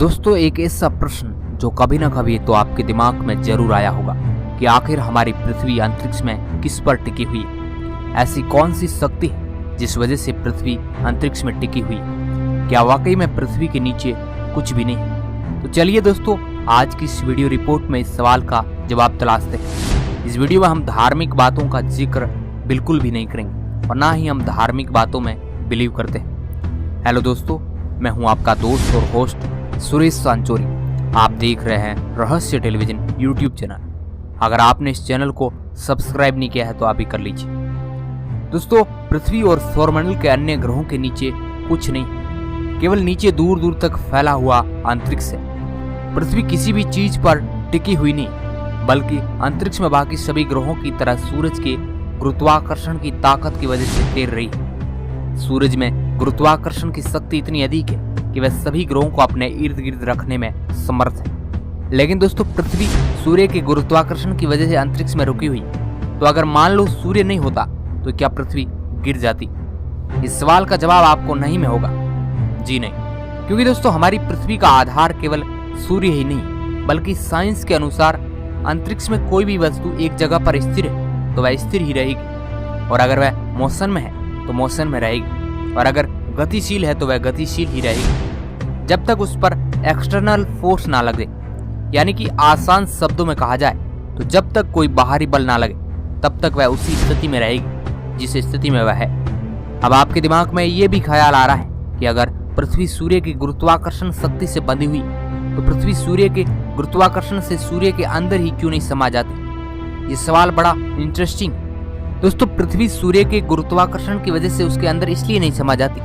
दोस्तों, एक ऐसा प्रश्न जो कभी ना कभी तो आपके दिमाग में जरूर आया होगा कि आखिर हमारी पृथ्वी अंतरिक्ष में किस पर टिकी हुई है। ऐसी कौन सी शक्ति है जिस वजह से पृथ्वी अंतरिक्ष में टिकी हुई है। क्या वाकई में पृथ्वी के नीचे कुछ भी नहीं है? तो चलिए दोस्तों, आज की इस वीडियो रिपोर्ट में इस सवाल का जवाब तलाशते हैं। इस वीडियो में हम धार्मिक बातों का जिक्र बिल्कुल भी नहीं करेंगे और ना ही हम धार्मिक बातों में बिलीव करते हैं। हेलो दोस्तों, मैं हूं आपका दोस्त और होस्ट सुरेश सांचोरी। आप देख रहे हैं रहस्य टेलीविजन यूट्यूब चैनल। अगर आपने इस चैनल को सब्सक्राइब नहीं किया है तो आप भी कर लीजिए। दोस्तों, पृथ्वी और सौरमंडल के अन्य ग्रहों के नीचे कुछ नहीं, केवल नीचे दूर दूर तक फैला हुआ अंतरिक्ष है। पृथ्वी किसी भी चीज पर टिकी हुई नहीं, बल्कि अंतरिक्ष में बाकी सभी ग्रहों की तरह सूरज के गुरुत्वाकर्षण की ताकत की वजह से तैर रही है। सूरज में गुरुत्वाकर्षण की शक्ति इतनी अधिक है कि वह सभी ग्रहों को अपने इर्द गिर्द रखने में समर्थ है। लेकिन दोस्तों, पृथ्वी सूर्य के गुरुत्वाकर्षण की वजह से अंतरिक्ष में रुकी हुई, तो अगर मान लो सूर्य नहीं होता तो क्या पृथ्वी गिर जाती? इस सवाल का जवाब आपको नहीं में होगा। जी नहीं, क्योंकि दोस्तों हमारी पृथ्वी का आधार केवल सूर्य ही नहीं, बल्कि साइंस के अनुसार अंतरिक्ष में कोई भी वस्तु एक जगह पर स्थिर है तो वह स्थिर ही रहेगी, और अगर वह मोशन में है तो मोशन में रहेगी, और अगर गतिशील है तो वह गतिशील ही रहेगी जब तक उस पर एक्सटर्नल फोर्स ना लगे। यानी कि आसान शब्दों में कहा जाए तो जब तक कोई बाहरी बल ना लगे तब तक वह उसी स्थिति में रहेगी जिस स्थिति में वह है। अब आपके दिमाग में ये भी ख्याल आ रहा है कि अगर पृथ्वी सूर्य की गुरुत्वाकर्षण शक्ति से बंधी हुई तो पृथ्वी सूर्य के गुरुत्वाकर्षण से सूर्य के अंदर ही क्यों नहीं समा जाती? ये सवाल बड़ा इंटरेस्टिंग। दोस्तों, पृथ्वी सूर्य के गुरुत्वाकर्षण की वजह से उसके अंदर इसलिए नहीं समा जाती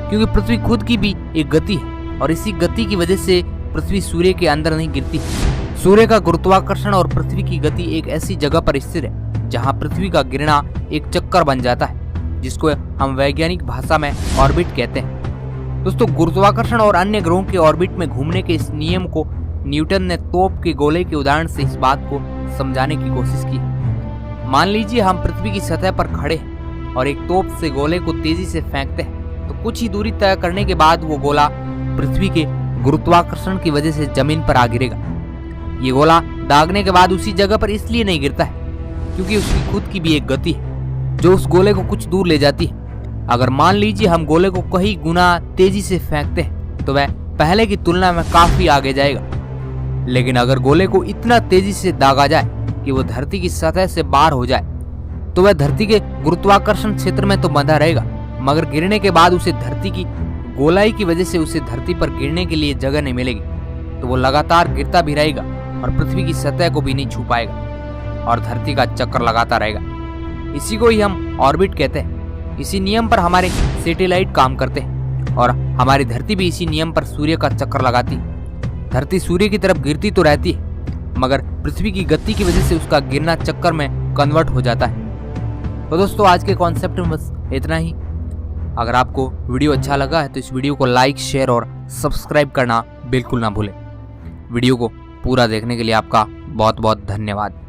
क्योंकि पृथ्वी खुद की भी एक गति है, और इसी गति की वजह से पृथ्वी सूर्य के अंदर नहीं गिरती। सूर्य का गुरुत्वाकर्षण और पृथ्वी की गति एक ऐसी जगह पर स्थिर है जहां पृथ्वी का गिरना एक चक्कर बन जाता है, जिसको हम वैज्ञानिक भाषा में ऑर्बिट कहते हैं। दोस्तों, गुरुत्वाकर्षण और अन्य ग्रहों के ऑर्बिट में घूमने के इस नियम को न्यूटन ने तोप के गोले के उदाहरण से इस बात को समझाने की कोशिश की। मान लीजिए हम पृथ्वी की सतह पर खड़े हैं और एक तोप से गोले को तेजी से फेंकते हैं, तो कुछ ही दूरी तय करने के बाद वो गोला पृथ्वी के गुरुत्वाकर्षण की वजह से जमीन पर आ गिरेगा। ये गोला दागने के बाद उसी जगह पर इसलिए नहीं गिरता है क्योंकि उसकी खुद की भी एक गति है जो उस गोले को कुछ दूर ले जाती है। अगर मान लीजिए हम गोले को कई गुना तेजी से फेंकते हैं तो वह पहले की तुलना में काफी आगे जाएगा। लेकिन अगर गोले को इतना तेजी से दागा जाए कि वो धरती की सतह से बाहर हो जाए तो वह धरती के गुरुत्वाकर्षण क्षेत्र में तो बंधा रहेगा, मगर गिरने के बाद उसे धरती की गोलाई की वजह से उसे धरती पर गिरने के लिए जगह नहीं मिलेगी, तो वो लगातार गिरता भी रहेगा और पृथ्वी की सतह को भी नहीं छू पाएगा और धरती का चक्कर लगाता रहेगा। इसी को ही हम ऑर्बिट कहते हैं। इसी नियम पर हमारे सैटेलाइट काम करते हैं और हमारी धरती भी इसी नियम पर सूर्य का चक्कर लगाती है। धरती सूर्य की तरफ गिरती तो रहती है, मगर पृथ्वी की गति की वजह से उसका गिरना चक्कर में कन्वर्ट हो जाता है। तो दोस्तों, आज के कॉन्सेप्ट में बस इतना ही। अगर आपको वीडियो अच्छा लगा है तो इस वीडियो को लाइक, शेयर और सब्सक्राइब करना बिल्कुल ना भूलें। वीडियो को पूरा देखने के लिए आपका बहुत बहुत धन्यवाद।